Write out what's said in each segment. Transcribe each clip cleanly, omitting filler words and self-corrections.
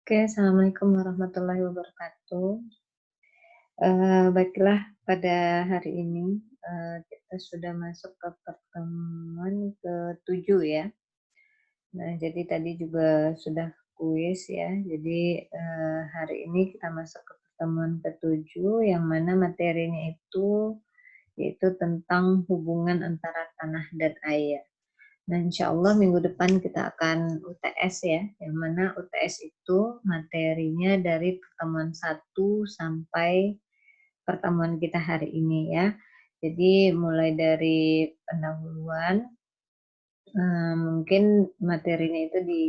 Oke, assalamualaikum warahmatullahi wabarakatuh. Baiklah, pada hari ini kita sudah masuk ke pertemuan ke-7 ya. Nah, jadi tadi juga sudah kuis ya. Jadi hari ini kita masuk ke pertemuan ke-7 yang mana materinya itu yaitu tentang hubungan antara tanah dan air. Nah, insya Allah minggu depan kita akan UTS ya, yang mana UTS itu materinya dari pertemuan 1 sampai pertemuan kita hari ini ya. Jadi mulai dari pendahuluan, mungkin materinya itu di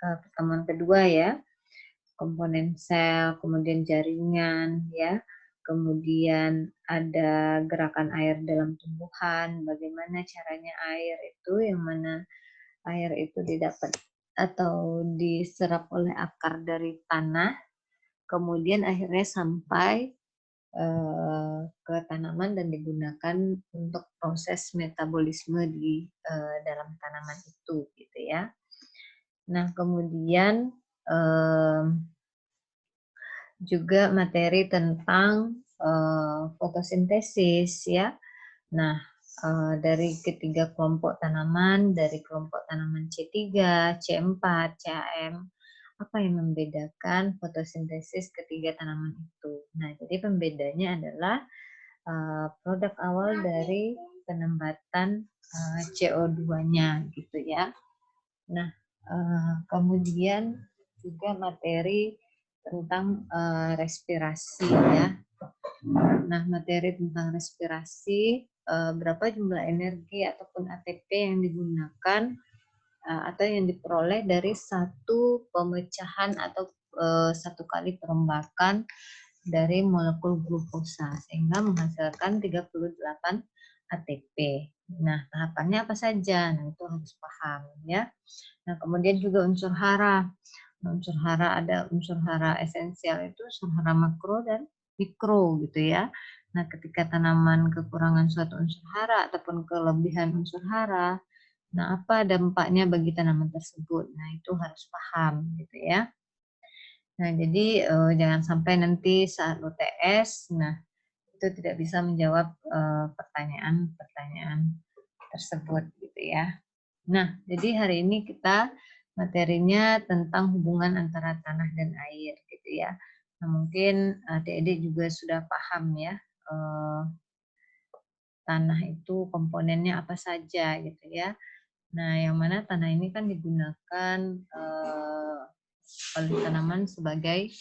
pertemuan kedua ya, komponen sel, kemudian jaringan ya, kemudian ada gerakan air dalam tumbuhan, bagaimana caranya air itu, yang mana air itu didapat atau diserap oleh akar dari tanah, kemudian akhirnya sampai ke tanaman dan digunakan untuk proses metabolisme di dalam tanaman itu, gitu ya. Nah, kemudian juga materi tentang fotosintesis ya. Nah, dari ketiga kelompok tanaman, dari kelompok tanaman C3, C4, CAM, apa yang membedakan fotosintesis ketiga tanaman itu? Nah, jadi pembedanya adalah produk awal dari penempatan CO2-nya gitu ya. Nah, kemudian juga materi tentang respirasi ya. Nah, materi tentang respirasi, berapa jumlah energi ataupun ATP yang digunakan atau yang diperoleh dari satu pemecahan atau satu kali perombakan dari molekul glukosa sehingga menghasilkan 38 ATP. Nah, tahapannya apa saja? Nah, itu harus paham ya. Nah, kemudian juga unsur hara. Nah, unsur hara ada unsur hara esensial itu unsur hara makro dan mikro gitu ya. Nah, ketika tanaman kekurangan suatu unsur hara ataupun kelebihan unsur hara, nah apa dampaknya bagi tanaman tersebut? Nah, itu harus paham gitu ya. Nah, jadi jangan sampai nanti saat UTS, nah itu tidak bisa menjawab pertanyaan-pertanyaan tersebut gitu ya. Nah, jadi hari ini kita materinya tentang hubungan antara tanah dan air gitu ya. Nah, mungkin adik-adik juga sudah paham ya, tanah itu komponennya apa saja gitu ya. Nah, yang mana tanah ini kan digunakan oleh tanaman sebagai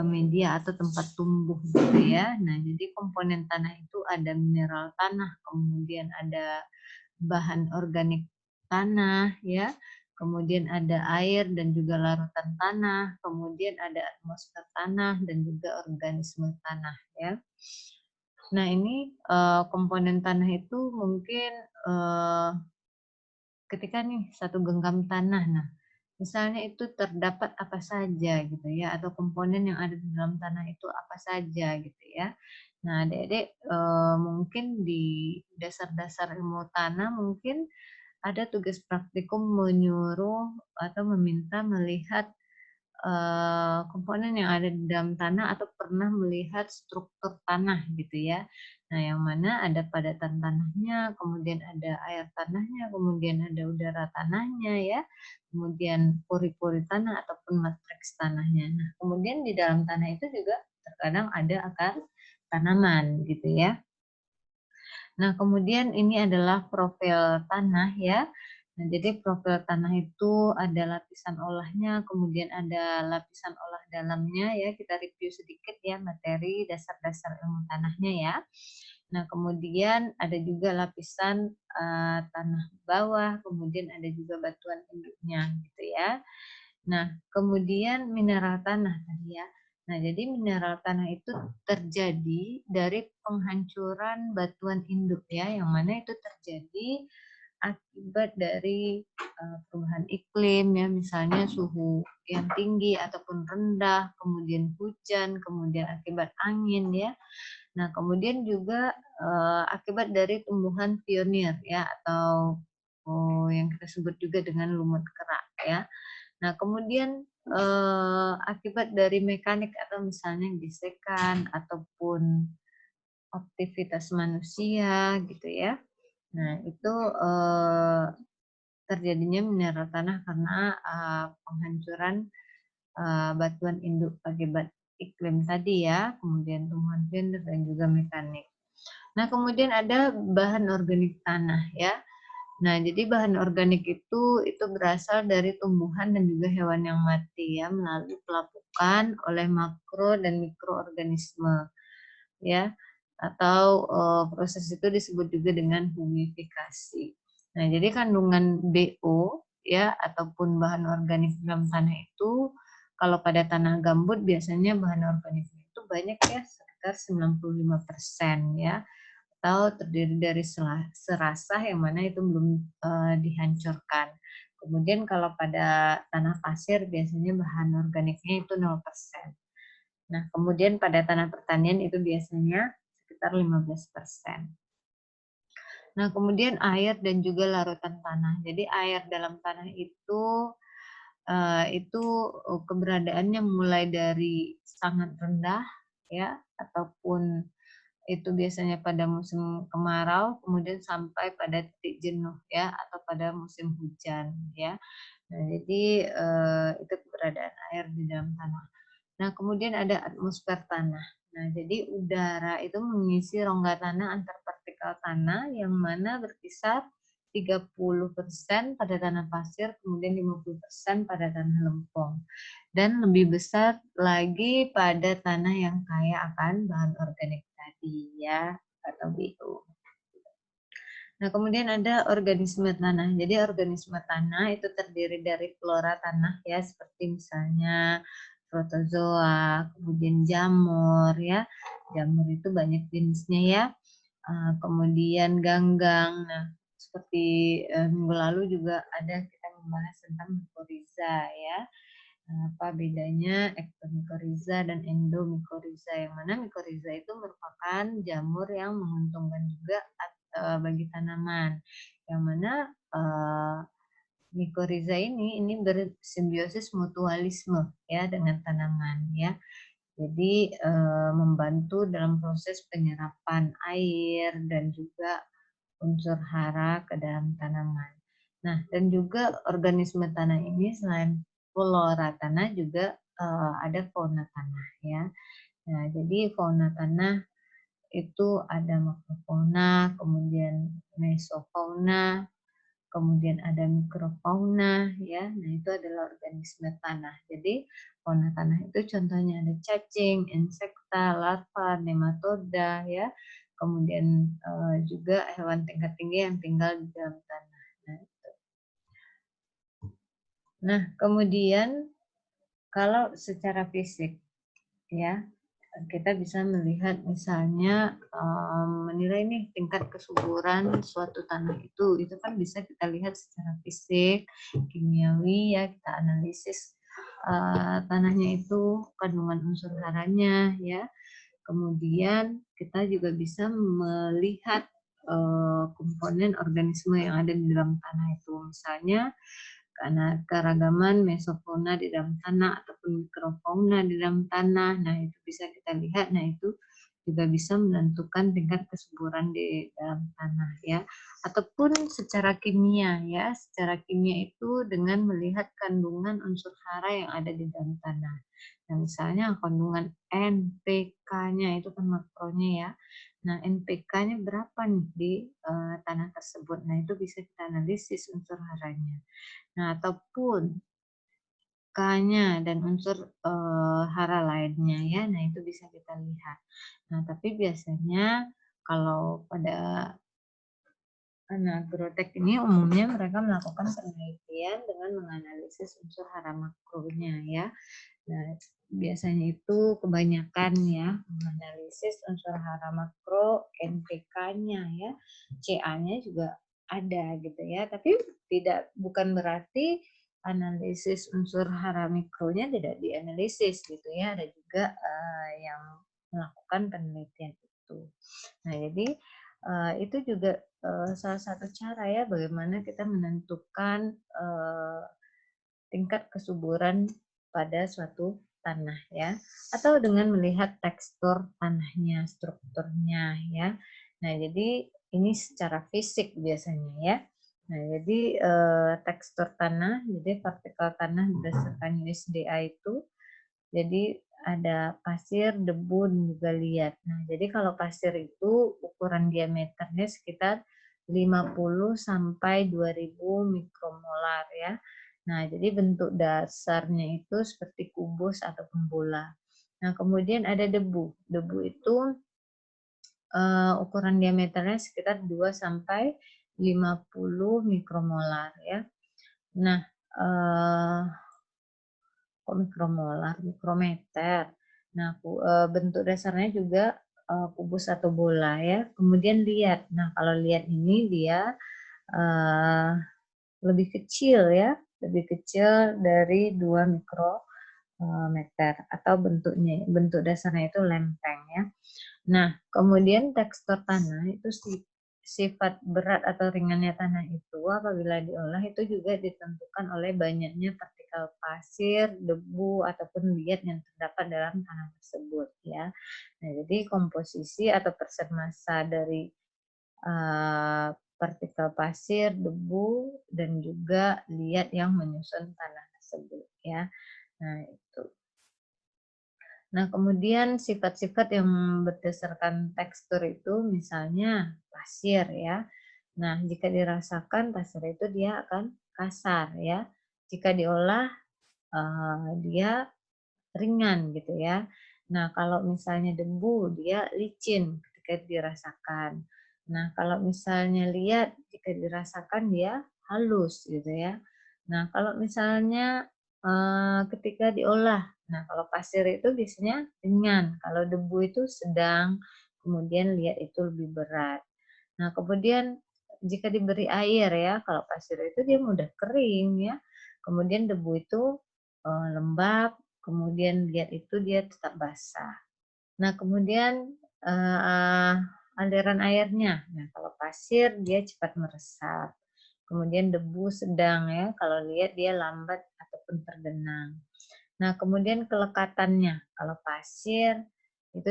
media atau tempat tumbuh gitu ya. Nah, jadi komponen tanah itu ada mineral tanah, kemudian ada bahan organik tanah ya, kemudian ada air dan juga larutan tanah, kemudian ada atmosfer tanah dan juga organisme tanah ya. Nah, ini komponen tanah itu mungkin ketika nih satu genggam tanah, nah misalnya itu terdapat apa saja gitu ya, atau komponen yang ada di dalam tanah itu apa saja gitu ya. Nah, adik-adik mungkin di dasar-dasar ilmu tanah mungkin ada tugas praktikum menyuruh atau meminta melihat komponen yang ada di dalam tanah atau pernah melihat struktur tanah gitu ya. Nah, yang mana ada padatan tanahnya, kemudian ada air tanahnya, kemudian ada udara tanahnya ya, kemudian pori-pori tanah ataupun matriks tanahnya. Nah, kemudian di dalam tanah itu juga terkadang ada akar tanaman gitu ya. Nah, kemudian ini adalah profil tanah ya. Nah, jadi profil tanah itu ada lapisan olahnya, kemudian ada lapisan olah dalamnya ya. Kita review sedikit ya materi dasar-dasar ilmu tanahnya ya. Nah, kemudian ada juga lapisan tanah bawah, kemudian ada juga batuan induknya gitu ya. Nah, kemudian mineral tanah tadi ya. Nah, jadi mineral tanah itu terjadi dari penghancuran batuan induk ya, yang mana itu terjadi akibat dari perubahan iklim ya, misalnya suhu yang tinggi ataupun rendah, kemudian hujan, kemudian akibat angin ya. Nah, kemudian juga akibat dari tumbuhan pionir ya, atau yang kita sebut juga dengan lumut kerak ya. Nah, kemudian akibat dari mekanik atau misalnya gesekan ataupun aktivitas manusia gitu ya. Nah, itu terjadinya mineral tanah karena penghancuran batuan induk akibat iklim tadi ya, kemudian tumbuhan gender dan juga mekanik. Nah, kemudian ada bahan organik tanah ya. Nah, jadi bahan organik itu berasal dari tumbuhan dan juga hewan yang mati ya melalui pelapukan oleh makro dan mikroorganisme ya. Atau proses itu disebut juga dengan humifikasi. Nah, jadi kandungan BO ya ataupun bahan organik dalam tanah itu kalau pada tanah gambut biasanya bahan organiknya itu banyak ya sekitar 95% ya atau terdiri dari serasah yang mana itu belum dihancurkan. Kemudian kalau pada tanah pasir biasanya bahan organiknya itu 0%. Nah, kemudian pada tanah pertanian itu biasanya sekitar 15%. Nah, kemudian air dan juga larutan tanah. Jadi air dalam tanah itu keberadaannya mulai dari sangat rendah ya ataupun itu biasanya pada musim kemarau, kemudian sampai pada titik jenuh ya, atau pada musim hujan ya. Nah, jadi itu keberadaan air di dalam tanah. Nah, kemudian ada atmosfer tanah. Nah, jadi udara itu mengisi rongga tanah antar partikel tanah yang mana berkisar 30% pada tanah pasir, kemudian 50% pada tanah lempung. Dan lebih besar lagi pada tanah yang kaya akan bahan organik tadi ya, atau BO. Nah, kemudian ada organisme tanah. Jadi organisme tanah itu terdiri dari flora tanah ya, seperti misalnya protozoa, kemudian jamur ya. Jamur itu banyak jenisnya ya. Kemudian ganggang. Nah, seperti minggu lalu juga ada kita membahas tentang mycorrhiza ya. Apa bedanya ektomycorrhiza dan endomycorrhiza, yang mana mycorrhiza itu merupakan jamur yang menguntungkan juga bagi tanaman, yang mana mycorrhiza ini bersimbiosis mutualisme ya dengan tanaman ya. Jadi membantu dalam proses penyerapan air dan juga unsur hara ke dalam tanaman. Nah, dan juga organisme tanah ini selain flora tanah juga ada fauna tanah ya. Nah, jadi fauna tanah itu ada makrofauna, kemudian mesofauna, kemudian ada mikrofauna ya. Nah, itu adalah organisme tanah. Jadi fauna tanah itu contohnya ada cacing, insekta, larva, nematoda ya. Kemudian juga hewan tingkat tinggi yang tinggal di dalam tanah. Nah, kemudian kalau secara fisik ya, kita bisa melihat misalnya menilai nih tingkat kesuburan suatu tanah itu kan bisa kita lihat secara fisik, kimiawi ya, kita analisis tanahnya itu kandungan unsur haranya ya. Kemudian kita juga bisa melihat komponen organisme yang ada di dalam tanah itu. Misalnya karena keragaman mesofauna di dalam tanah ataupun mikrofauna di dalam tanah. Nah, itu bisa kita lihat. Nah, itu juga bisa menentukan tingkat kesuburan di dalam tanah ya. Ataupun secara kimia ya. Secara kimia itu dengan melihat kandungan unsur hara yang ada di dalam tanah. Nah, misalnya kandungan NPK-nya itu kan makronya ya. Nah, NPK-nya berapa nih di tanah tersebut? Nah, itu bisa kita analisis unsur haranya. Nah, ataupun K-nya dan unsur hara lainnya ya. Nah, itu bisa kita lihat. Nah, tapi biasanya kalau pada anak agrotek ini umumnya mereka melakukan penelitian dengan menganalisis unsur hara makronya ya. Nah, biasanya itu kebanyakan ya menganalisis unsur hara makro, NPK-nya ya, CA-nya juga ada gitu ya. Tapi bukan berarti analisis unsur hara mikronya tidak dianalisis gitu ya. Ada juga yang melakukan penelitian itu. Nah, jadi itu juga salah satu cara ya bagaimana kita menentukan tingkat kesuburan pada suatu tanah ya, atau dengan melihat tekstur tanahnya, strukturnya ya. Nah, jadi ini secara fisik biasanya ya. Nah, jadi tekstur tanah, jadi partikel tanah berdasarkan USDA itu, jadi ada pasir, debu, dan juga liat. Nah, jadi kalau pasir itu ukuran diameternya sekitar 50 sampai 2000 mikromolar ya. Nah, jadi bentuk dasarnya itu seperti kubus ataupun bola. Nah, kemudian ada debu. Debu itu ukuran diameternya sekitar 2 sampai 50 mikromolar ya. Nah, kok mikromolar, mikrometer. Nah, bentuk dasarnya juga kubus atau bola ya. Kemudian liat. Nah, kalau liat ini dia lebih kecil ya, lebih kecil dari 2 mikrometer atau bentuk dasarnya itu lempeng ya. Nah, kemudian tekstur tanah itu sifat berat atau ringannya tanah itu apabila diolah itu juga ditentukan oleh banyaknya partikel pasir, debu, ataupun liat yang terdapat dalam tanah tersebut ya. Nah, jadi komposisi atau persen massa dari partikel pasir, debu, dan juga liat yang menyusun tanah tersebut ya. Nah, itu. Nah, kemudian sifat-sifat yang berdasarkan tekstur itu misalnya pasir ya. Nah, jika dirasakan pasir itu dia akan kasar ya. Jika diolah dia ringan gitu ya. Nah, kalau misalnya debu dia licin ketika dirasakan. Nah, kalau misalnya liat jika dirasakan dia halus gitu ya. Nah, kalau misalnya ketika diolah, nah kalau pasir itu biasanya ringan, kalau debu itu sedang, kemudian liat itu lebih berat. Nah, kemudian jika diberi air ya, kalau pasir itu dia mudah kering ya. Kemudian debu itu lembab, kemudian liat itu dia tetap basah. Nah, kemudian aliran airnya. Nah, kalau pasir dia cepat meresap. Kemudian debu sedang ya, kalau liat dia lambat ataupun tergenang. Nah, kemudian kelekatannya. Kalau pasir itu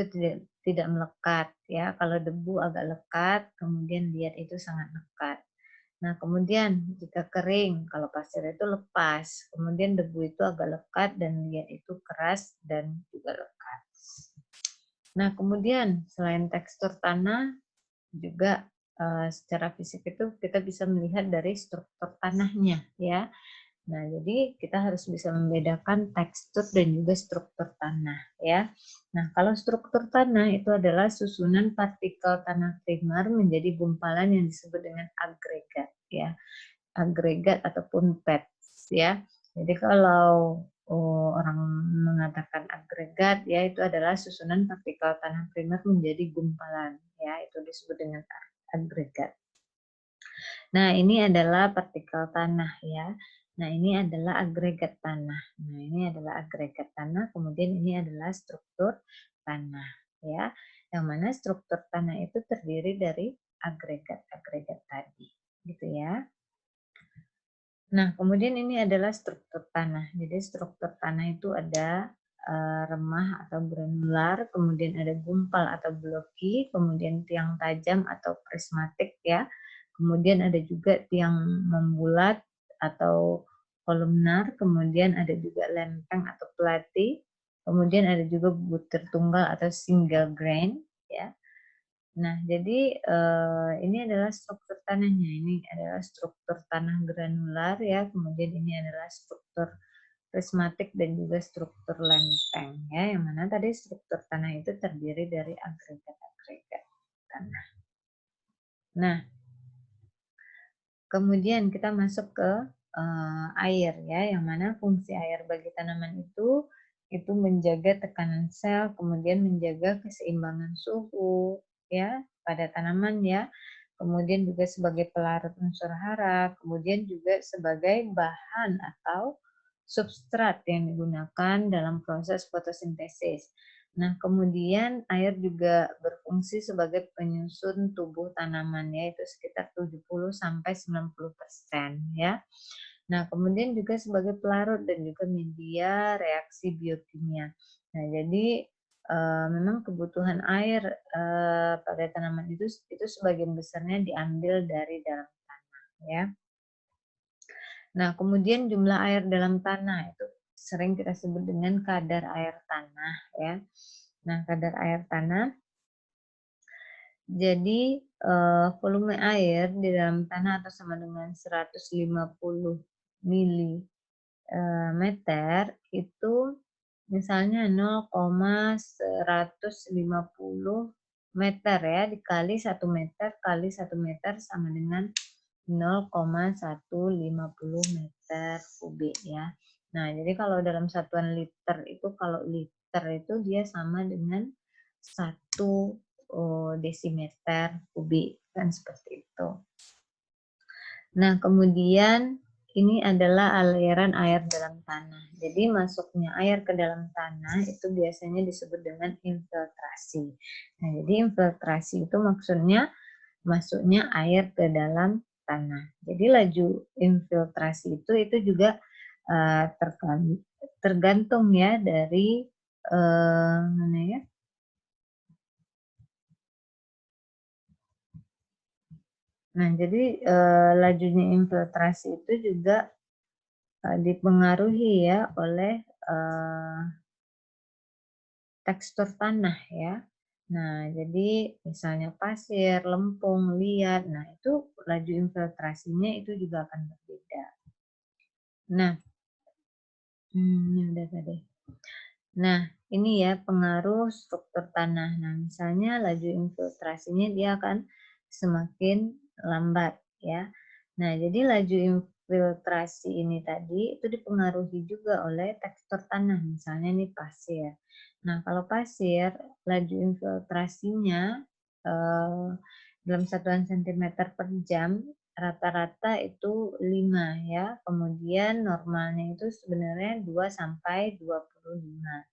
tidak melekat ya. Kalau debu agak lekat, kemudian liat itu sangat lekat. Nah, kemudian jika kering, kalau pasir itu lepas, kemudian debu itu agak lekat dan liat itu keras dan juga lekat. Nah, kemudian selain tekstur tanah, juga secara fisik itu kita bisa melihat dari struktur tanahnya ya. Nah, jadi kita harus bisa membedakan tekstur dan juga struktur tanah ya. Nah, kalau struktur tanah itu adalah susunan partikel tanah primer menjadi gumpalan yang disebut dengan agregat ya. Agregat ataupun pads ya. Jadi kalau orang mengatakan agregat ya itu adalah susunan partikel tanah primer menjadi gumpalan ya, itu disebut dengan agregat. Nah, ini adalah partikel tanah ya. Nah, ini adalah agregat tanah. Nah, ini adalah agregat tanah, kemudian ini adalah struktur tanah ya. Yang mana struktur tanah itu terdiri dari agregat-agregat tadi, gitu ya. Nah, kemudian ini adalah struktur tanah. Jadi struktur tanah itu ada remah atau granular, kemudian ada gumpal atau blocky, kemudian tiang tajam atau prismatik ya. Kemudian ada juga tiang membulat atau kolumnar, kemudian ada juga lempeng atau plati, kemudian ada juga butir tunggal atau single grain ya. Nah, jadi ini adalah struktur tanahnya. Ini adalah struktur tanah granular ya, kemudian ini adalah struktur prismatik dan juga struktur lempeng ya, yang mana tadi struktur tanah itu terdiri dari agregat-agregat tanah. Nah, kemudian kita masuk ke air ya, yang mana fungsi air bagi tanaman itu menjaga tekanan sel, kemudian menjaga keseimbangan suhu ya pada tanaman ya, kemudian juga sebagai pelarut unsur hara, kemudian juga sebagai bahan atau substrat yang digunakan dalam proses fotosintesis. Nah, kemudian air juga berfungsi sebagai penyusun tubuh tanaman, yaitu sekitar 70 sampai 90% ya. Nah, kemudian juga sebagai pelarut dan juga media reaksi biokimia. Nah, jadi memang kebutuhan air pada tanaman itu sebagian besarnya diambil dari dalam tanah, ya. Nah, kemudian jumlah air dalam tanah itu sering kita sebut dengan kadar air tanah, ya. Nah, kadar air tanah jadi volume air di dalam tanah atau sama dengan 150 mili meter itu misalnya 0,150 meter ya dikali 1 meter kali 1 meter sama dengan 0,150 meter kubik ya. Nah, jadi kalau dalam satuan liter itu kalau liter itu dia sama dengan 1 desimeter kubik kan seperti itu. Nah, kemudian ini adalah aliran air dalam tanah. Jadi masuknya air ke dalam tanah itu biasanya disebut dengan infiltrasi. Nah, jadi infiltrasi itu maksudnya masuknya air ke dalam tanah. Jadi laju infiltrasi itu juga tergantung ya dari mana ya? Nah, jadi lajunya infiltrasi itu juga dipengaruhi ya oleh tekstur tanah ya. Nah, jadi misalnya pasir, lempung, liat, nah itu laju infiltrasinya itu juga akan berbeda. Nah, ini udah tadi. Nah, ini ya pengaruh struktur tanah. Nah, misalnya laju infiltrasinya dia akan semakin lambat ya. Nah, jadi laju infiltrasi ini tadi itu dipengaruhi juga oleh tekstur tanah. Misalnya ini pasir. Nah, kalau pasir laju infiltrasinya dalam satuan sentimeter per jam rata-rata itu 5 ya. Kemudian normalnya itu sebenarnya 2 sampai 25.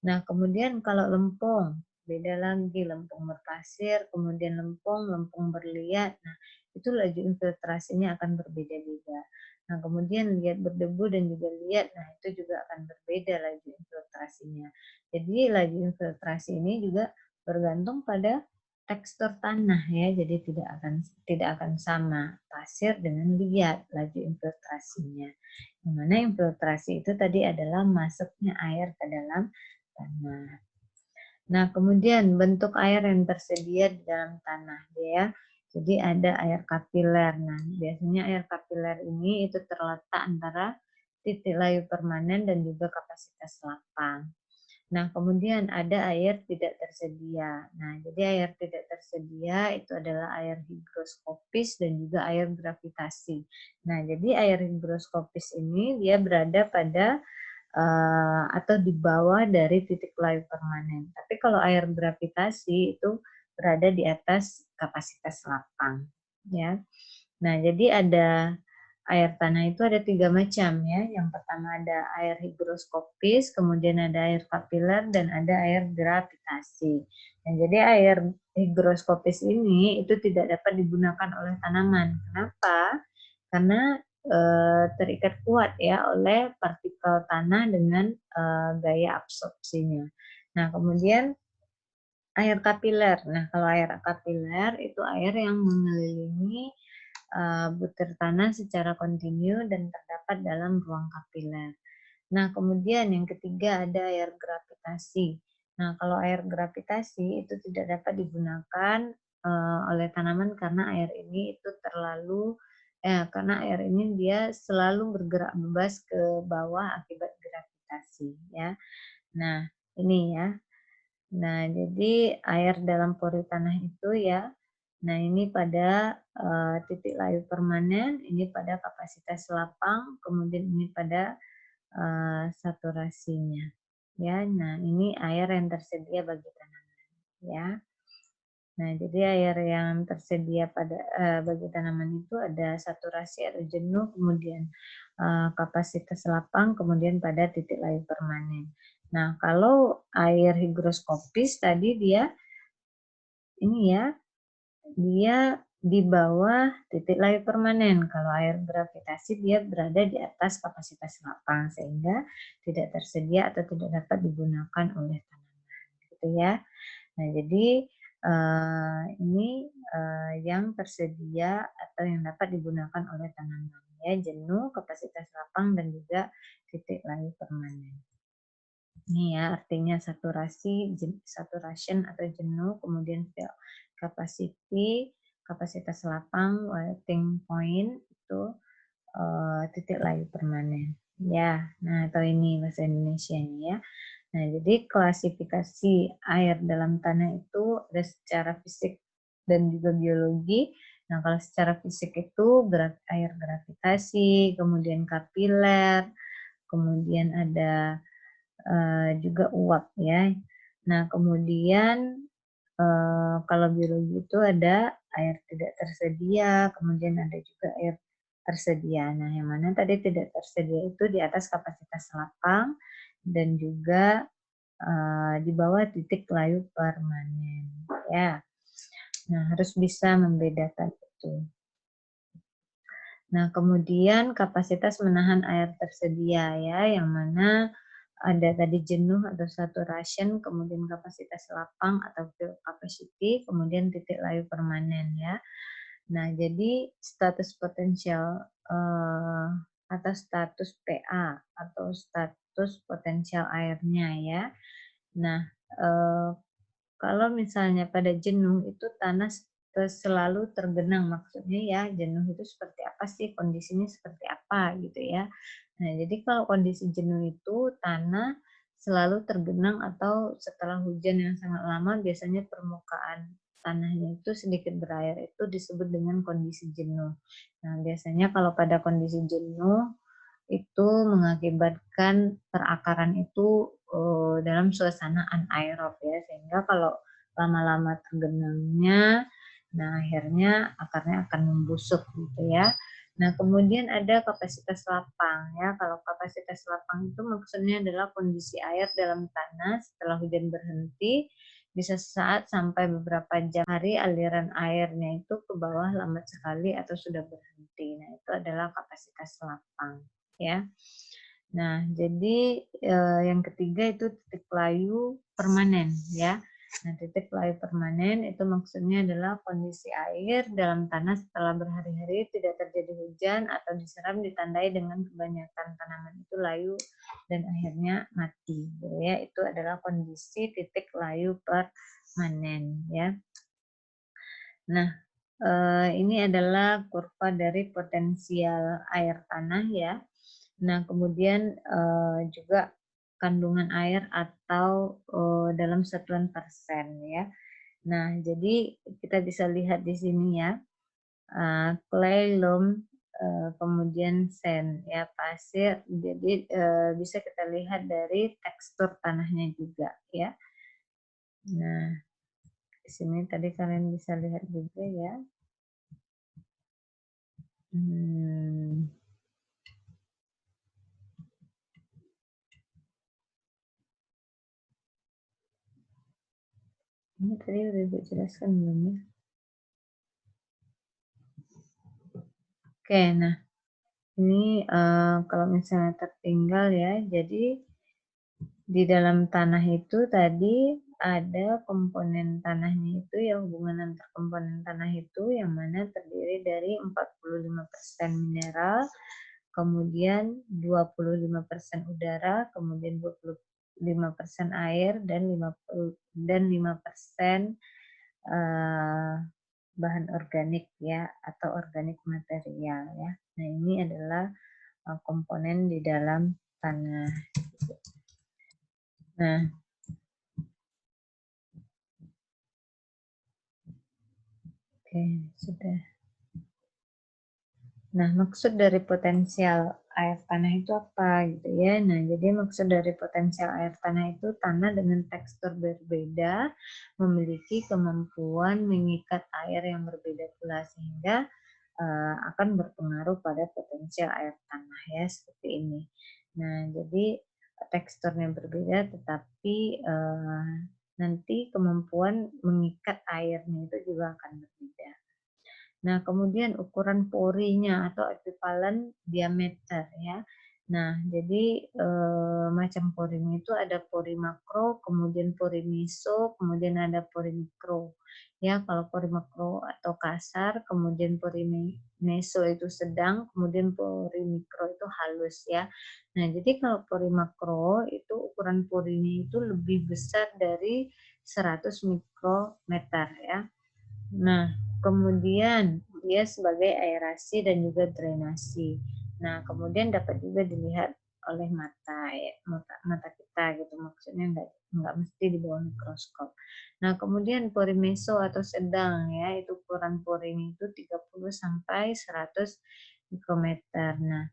Nah, kemudian kalau lempung, beda lagi lempung berpasir, kemudian lempung berliat. Nah, itu laju infiltrasinya akan berbeda-beda. Nah, kemudian liat berdebu dan juga liat, nah itu juga akan berbeda laju infiltrasinya. Jadi laju infiltrasi ini juga bergantung pada tekstur tanah ya, jadi tidak akan sama pasir dengan liat laju infiltrasinya. Yang mana infiltrasi itu tadi adalah masuknya air ke dalam tanah. Nah, kemudian bentuk air yang tersedia di dalam tanah ya. Jadi ada air kapiler. Nah, biasanya air kapiler ini itu terletak antara titik layu permanen dan juga kapasitas lapang. Nah, kemudian ada air tidak tersedia. Nah, jadi air tidak tersedia itu adalah air higroskopis dan juga air gravitasi. Nah, jadi air higroskopis ini dia berada pada atau di bawah dari titik layu permanen. Tapi kalau air gravitasi itu berada di atas kapasitas lapang, ya. Nah, jadi ada air tanah itu ada 3 macam ya. Yang pertama ada air higroskopis, kemudian ada air kapiler, dan ada air gravitasi. Nah, jadi air higroskopis ini itu tidak dapat digunakan oleh tanaman. Kenapa? Karena terikat kuat ya oleh partikel tanah dengan gaya absorpsinya. Nah, kemudian air kapiler. Nah, kalau air kapiler itu air yang mengelilingi butir tanah secara kontinu dan terdapat dalam ruang kapiler. Nah, kemudian yang ketiga ada air gravitasi. Nah, kalau air gravitasi itu tidak dapat digunakan oleh tanaman karena air ini itu karena air ini dia selalu bergerak bebas ke bawah akibat gravitasi ya. Nah, ini ya. Nah, jadi air dalam pori tanah itu ya. Nah, ini pada titik layu permanen, ini pada kapasitas lapang, kemudian ini pada saturasinya. Ya, nah ini air yang tersedia bagi tanaman ya. Nah, jadi air yang tersedia bagi tanaman itu ada saturasi atau jenuh, kemudian kapasitas lapang, kemudian pada titik layu permanen. Nah, kalau air higroskopis tadi dia ini ya, dia di bawah titik layu permanen. Kalau air gravitasi dia berada di atas kapasitas lapang sehingga tidak tersedia atau tidak dapat digunakan oleh tanaman, gitu ya. Nah, jadi ini yang tersedia atau yang dapat digunakan oleh tanaman ya, jenuh, kapasitas lapang dan juga titik layu permanen. Ini ya artinya saturasi, saturation atau jenuh, kemudian fill capacity, kapasitas lapang, melting point itu titik layu permanen. Ya, nah atau ini bahasa Indonesianya ya. Nah, jadi klasifikasi air dalam tanah itu ada secara fisik dan juga biologi. Nah, kalau secara fisik itu air gravitasi, kemudian kapiler, kemudian ada juga uap ya. Nah, kemudian kalau biologi itu ada air tidak tersedia, kemudian ada juga air tersedia. Nah, yang mana tadi tidak tersedia itu di atas kapasitas lapang dan juga di bawah titik layu permanen ya. Nah, harus bisa membedakan itu. Nah, kemudian kapasitas menahan air tersedia ya, yang mana ada tadi jenuh atau saturation, kemudian kapasitas lapang atau fill capacity, kemudian titik layu permanen ya. Nah, jadi status potensial atau status PA atau status potensial airnya ya. Nah, eh, kalau misalnya pada jenuh itu tanah selalu tergenang, maksudnya ya jenuh itu seperti apa sih, kondisinya seperti apa gitu ya. Nah, jadi kalau kondisi jenuh itu tanah selalu tergenang atau setelah hujan yang sangat lama biasanya permukaan tanahnya itu sedikit berair, itu disebut dengan kondisi jenuh. Nah, biasanya kalau pada kondisi jenuh itu mengakibatkan perakaran itu dalam suasana anaerob ya, sehingga kalau lama-lama tergenangnya, nah akhirnya akarnya akan membusuk gitu ya. Nah, kemudian ada kapasitas lapang ya. Kalau kapasitas lapang itu maksudnya adalah kondisi air dalam tanah setelah hujan berhenti bisa sesaat sampai beberapa jam hari aliran airnya itu ke bawah lambat sekali atau sudah berhenti. Nah, itu adalah kapasitas lapang ya. Nah, jadi yang ketiga itu titik layu permanen ya. Nah, titik layu permanen itu maksudnya adalah kondisi air dalam tanah setelah berhari-hari tidak terjadi hujan atau disiram ditandai dengan kebanyakan tanaman itu layu dan akhirnya mati. Gitu ya, itu adalah kondisi titik layu permanen ya. Nah, ini adalah kurva dari potensial air tanah ya. Nah, kemudian juga kandungan air atau dalam satuan persen ya. Nah, jadi kita bisa lihat di sini ya, clay, loam, kemudian sand ya, pasir. Jadi bisa kita lihat dari tekstur tanahnya juga ya. Nah, di sini tadi kalian bisa lihat juga ya. Ini tadi udah gue jelaskan belum ya? Oke, nah ini kalau misalnya tertinggal ya, jadi di dalam tanah itu tadi ada komponen tanahnya itu ya, hubungan antar komponen tanah itu yang mana terdiri dari 45% mineral, kemudian 25% udara, kemudian 25% air dan 5% bahan organik ya atau organik material ya. Nah, ini adalah komponen di dalam tanah. Nah, oke, sudah. Nah, maksud dari potensial air tanah itu apa gitu ya. Nah, jadi maksud dari potensial air tanah itu tanah dengan tekstur berbeda memiliki kemampuan mengikat air yang berbeda pula sehingga akan berpengaruh pada potensial air tanah ya seperti ini. Nah, jadi teksturnya berbeda tetapi nanti kemampuan mengikat airnya itu juga akan berbeda. Nah, kemudian ukuran porinya atau ekivalen diameter ya. Nah, jadi macam porinya itu ada pori makro, kemudian pori meso, kemudian ada pori mikro. Ya, kalau pori makro atau kasar, kemudian pori meso itu sedang, kemudian pori mikro itu halus ya. Nah, jadi kalau pori makro itu ukuran porinya itu lebih besar dari 100 mikrometer ya. Nah, kemudian dia sebagai aerasi dan juga drainasi. Nah, kemudian dapat juga dilihat oleh mata ya, mata kita gitu. Maksudnya enggak mesti di bawah mikroskop. Nah, kemudian pori meso atau sedang ya, itu ukuran porinya itu 30 sampai 100 mikrometer. Nah,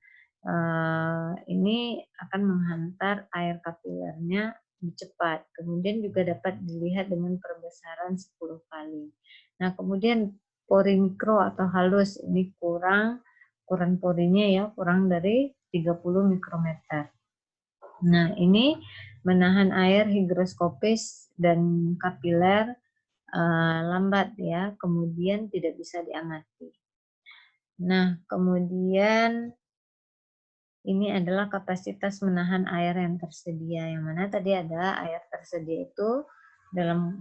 ini akan menghantar air kapilernya lebih cepat. Kemudian juga dapat dilihat dengan perbesaran 10 kali. Nah, kemudian pori mikro atau halus ini ukuran porinya ya kurang dari 30 mikrometer. Nah, ini menahan air higroskopis dan kapiler lambat ya, kemudian tidak bisa diamati. Nah, kemudian ini adalah kapasitas menahan air yang tersedia, yang mana tadi ada air tersedia itu dalam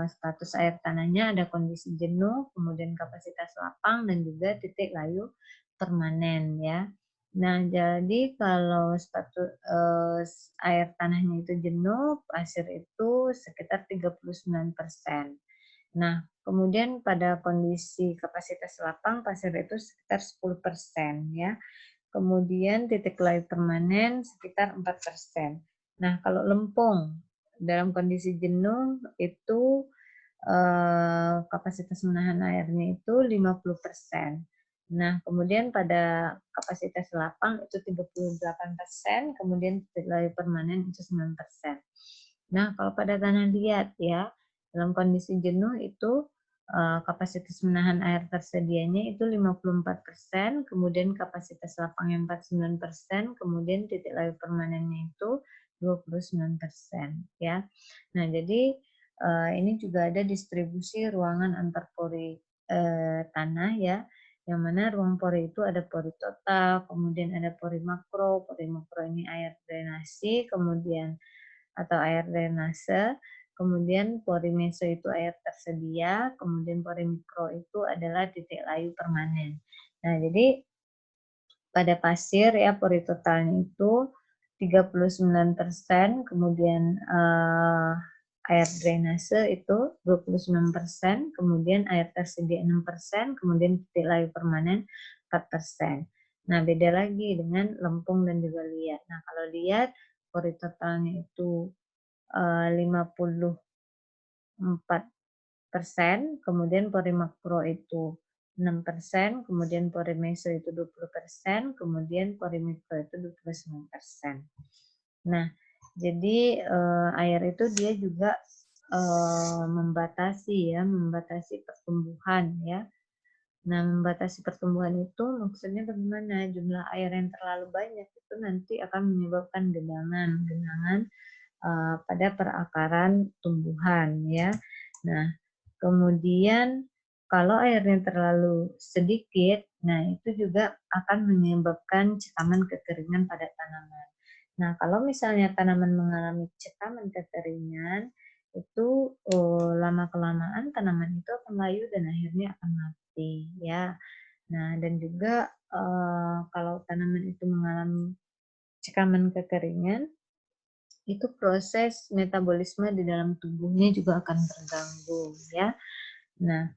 status air tanahnya ada kondisi jenuh, kemudian kapasitas lapang dan juga titik layu permanen ya. Nah, jadi kalau status air tanahnya itu jenuh, pasir itu sekitar 39%. Nah, kemudian pada kondisi kapasitas lapang, pasir itu sekitar 10% ya. Kemudian titik layu permanen sekitar 4%. Nah, kalau lempung dalam kondisi jenuh itu kapasitas menahan airnya itu 50%. Nah, kemudian pada kapasitas lapang itu 38%, kemudian titik layu permanen itu 9%. Nah, kalau pada tanah liat ya, dalam kondisi jenuh itu kapasitas menahan air tersedianya itu 54%, kemudian kapasitas lapangnya 49%, kemudian titik layu permanennya itu 29% ya. Nah, jadi ini juga ada distribusi ruangan antar pori tanah ya, yang mana ruang pori itu ada pori total, kemudian ada pori makro ini air drainasi, kemudian atau air drainase, kemudian pori meso itu air tersedia, kemudian pori mikro itu adalah titik layu permanen. Nah, jadi pada pasir ya pori totalnya itu 39%, kemudian air drainase itu 29%, kemudian air tersedia 6%, kemudian titik layu permanen 4%. Nah, beda lagi dengan lempung dan juga liat. Nah, kalau liat pori totalnya itu 54%, kemudian pori makro itu 6%, kemudian pori meso itu 20%, kemudian pori mikro itu 29%. Nah, jadi air itu dia juga membatasi pertumbuhan ya. Nah, membatasi pertumbuhan itu maksudnya bagaimana? Jumlah air yang terlalu banyak itu nanti akan menyebabkan genangan pada perakaran tumbuhan ya. Nah, kemudian kalau airnya terlalu sedikit, nah itu juga akan menyebabkan cekaman kekeringan pada tanaman. Nah, kalau misalnya tanaman mengalami cekaman kekeringan, itu lama-kelamaan tanaman itu akan layu dan akhirnya akan mati ya. Nah, dan juga kalau tanaman itu mengalami cekaman kekeringan, itu proses metabolisme di dalam tubuhnya juga akan terganggu ya. Nah,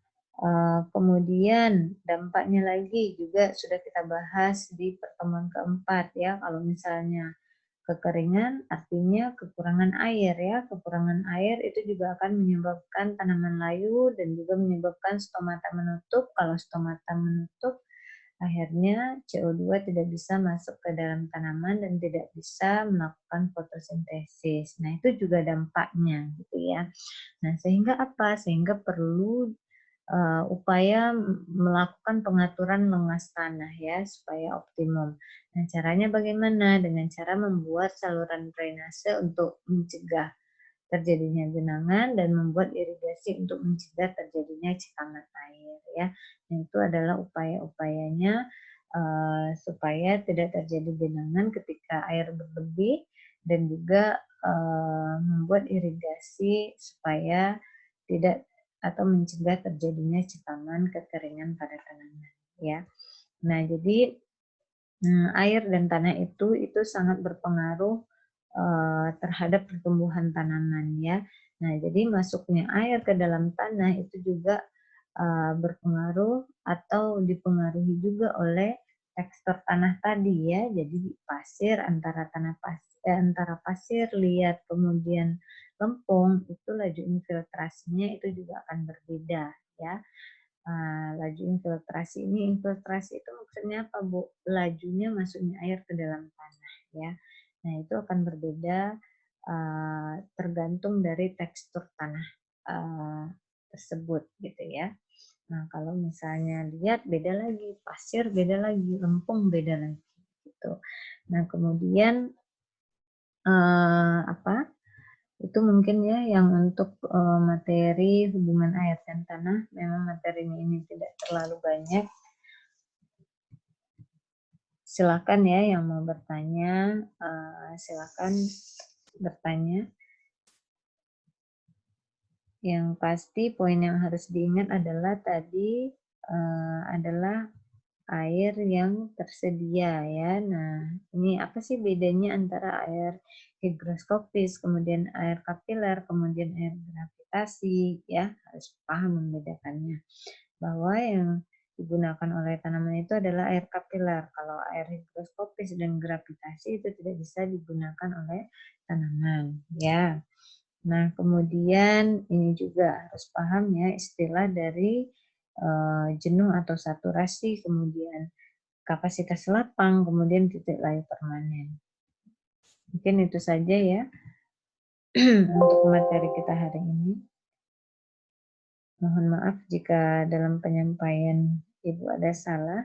kemudian dampaknya lagi juga sudah kita bahas di pertemuan keempat ya. Kalau misalnya kekeringan artinya kekurangan air ya. Kekurangan air itu juga akan menyebabkan tanaman layu dan juga menyebabkan stomata menutup. Kalau stomata menutup, akhirnya CO2 tidak bisa masuk ke dalam tanaman dan tidak bisa melakukan fotosintesis. Nah, itu juga dampaknya gitu ya. Nah, sehingga apa? Sehingga perlu upaya melakukan pengaturan lengas tanah ya supaya optimum. Nah, caranya bagaimana? Dengan cara membuat saluran drainase untuk mencegah terjadinya genangan dan membuat irigasi untuk mencegah terjadinya cekaman air ya. Nah, itu adalah upaya-upayanya supaya tidak terjadi genangan ketika air berlebih dan juga membuat irigasi supaya tidak atau mencegah terjadinya cekaman kekeringan pada tanaman ya. Nah, jadi air dan tanah itu sangat berpengaruh terhadap pertumbuhan tanaman ya. Nah, jadi masuknya air ke dalam tanah itu juga berpengaruh atau dipengaruhi juga oleh tekstur tanah tadi ya. Jadi pasir antara pasir liat kemudian lempung itu laju infiltrasinya itu juga akan berbeda ya. Laju infiltrasi itu maksudnya apa Bu? Lajunya masuknya air ke dalam tanah ya. Nah, itu akan berbeda tergantung dari tekstur tanah tersebut gitu ya. Nah, kalau misalnya lihat beda lagi, pasir beda lagi, lempung beda lagi gitu. Nah, kemudian apa? Itu mungkin ya yang untuk materi hubungan air dan tanah, memang materinya ini tidak terlalu banyak. Silakan ya yang mau bertanya, silakan bertanya. Yang pasti poin yang harus diingat adalah tadi adalah air yang tersedia ya. Nah, ini apa sih bedanya antara air higroskopis, kemudian air kapiler, kemudian air gravitasi ya, harus paham membedakannya. Bahwa yang digunakan oleh tanaman itu adalah air kapiler. Kalau air higroskopis dan gravitasi itu tidak bisa digunakan oleh tanaman ya. Nah, kemudian ini juga harus paham ya istilah dari jenuh atau saturasi, kemudian kapasitas lapang, kemudian titik layu permanen. Mungkin itu saja ya untuk materi kita hari ini. Mohon maaf jika dalam penyampaian Ibu ada salah.